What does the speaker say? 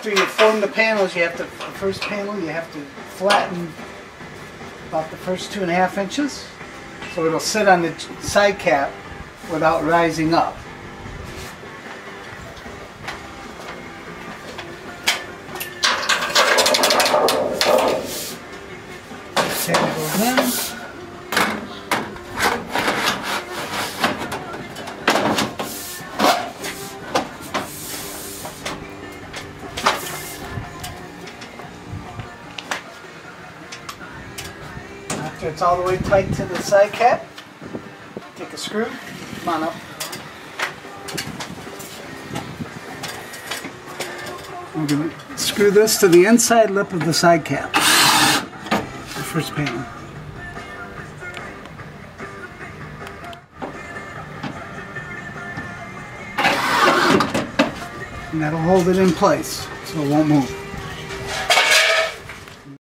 after you form the panels, you have to, the first panel, you have to flatten about the first 2.5 inches, so it'll sit on the side cap without rising up. Sand goes in. After it's all the way tight to the side cap, take a screw, come on up. I'm going to screw this to the inside lip of the side cap, the first panel. And that'll hold it in place so it won't move.